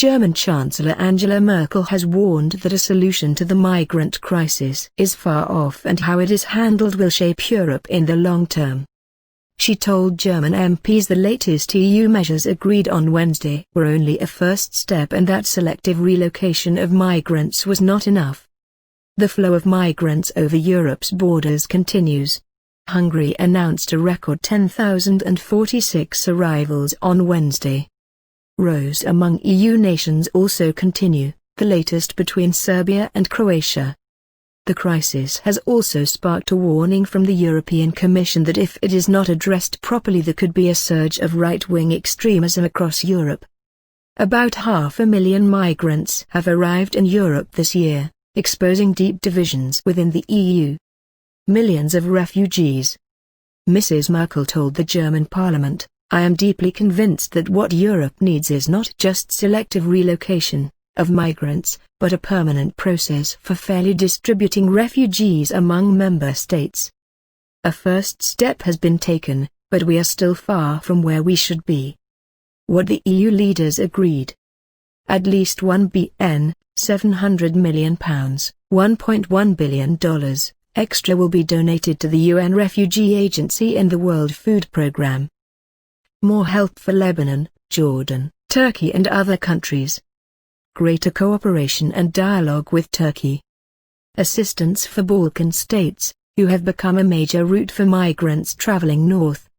German Chancellor Angela Merkel has warned that a solution to the migrant crisis is far off and how it is handled will shape Europe in the long term. She told German MPs the latest EU measures agreed on Wednesday were only a first step and that selective relocation of migrants was not enough. The flow of migrants over Europe's borders continues. Hungary announced a record 10,046 arrivals on Wednesday. Rows among EU nations also continue, the latest between Serbia and Croatia. The crisis has also sparked a warning from the European Commission that if it is not addressed properly there could be a surge of right-wing extremism across Europe. About 500,000 migrants have arrived in Europe this year, exposing deep divisions within the EU. Millions of refugees. Mrs. Merkel told the German parliament, "I am deeply convinced that what Europe needs is not just selective relocation of migrants, but a permanent process for fairly distributing refugees among member states. A first step has been taken, but we are still far from where we should be." What the EU leaders agreed. At least £1 700 million, $1.1 billion, extra will be donated to the UN Refugee Agency and the World Food Programme. More help for Lebanon, Jordan, Turkey and other countries. Greater cooperation and dialogue with Turkey. Assistance for Balkan states, who have become a major route for migrants traveling north.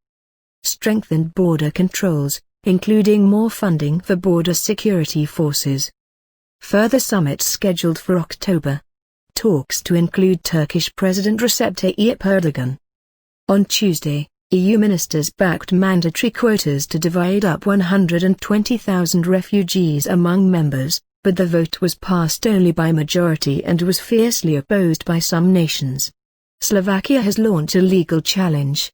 Strengthened border controls, including more funding for border security forces. Further summits scheduled for October. Talks to include Turkish President Recep Tayyip Erdogan. On Tuesday, EU ministers backed mandatory quotas to divide up 120,000 refugees among members, but the vote was passed only by majority and was fiercely opposed by some nations. Slovakia has launched a legal challenge.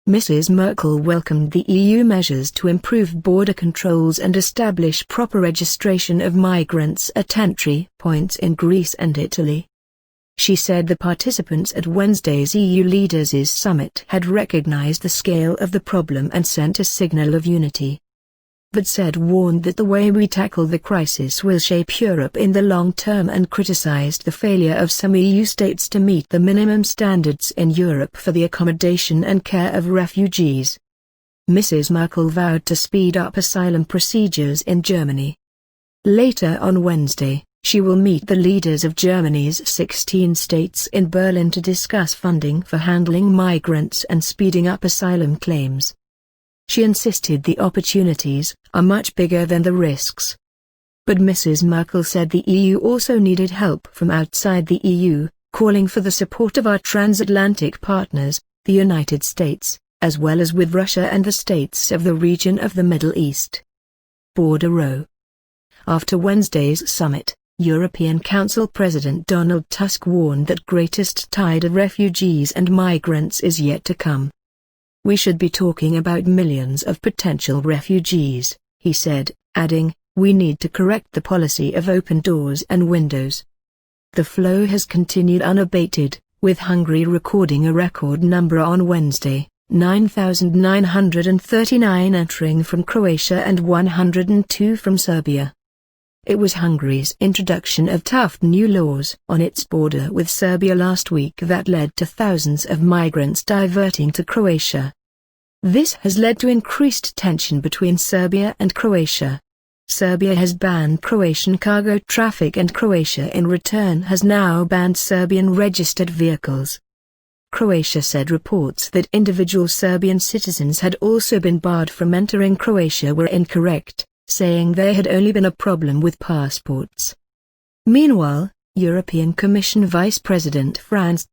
Mrs. Merkel welcomed the EU measures to improve border controls and establish proper registration of migrants at entry points in Greece and Italy. She said the participants at Wednesday's EU Leaders' Summit had recognized the scale of the problem and sent a signal of unity. But warned that the way we tackle the crisis will shape Europe in the long term and criticized the failure of some EU states to meet the minimum standards in Europe for the accommodation and care of refugees. Mrs. Merkel vowed to speed up asylum procedures in Germany. Later on Wednesday, she will meet the leaders of Germany's 16 states in Berlin to discuss funding for handling migrants and speeding up asylum claims. She insisted the opportunities are much bigger than the risks. But Mrs. Merkel said the EU also needed help from outside the EU, calling for the support of our transatlantic partners, the United States, as well as with Russia and the states of the region of the Middle East. Border row. After Wednesday's summit, European Council President Donald Tusk warned that greatest tide of refugees and migrants is yet to come. "We should be talking about millions of potential refugees," he said, adding, "We need to correct the policy of open doors and windows." The flow has continued unabated, with Hungary recording a record number on Wednesday, 9,939 entering from Croatia and 102 from Serbia. It was Hungary's introduction of tough new laws on its border with Serbia last week that led to thousands of migrants diverting to Croatia. This has led to increased tension between Serbia and Croatia. Serbia has banned Croatian cargo traffic and Croatia in return has now banned Serbian-registered vehicles. Croatia said reports that individual Serbian citizens had also been barred from entering Croatia were incorrect, saying there had only been a problem with passports. Meanwhile, European Commission Vice President Franz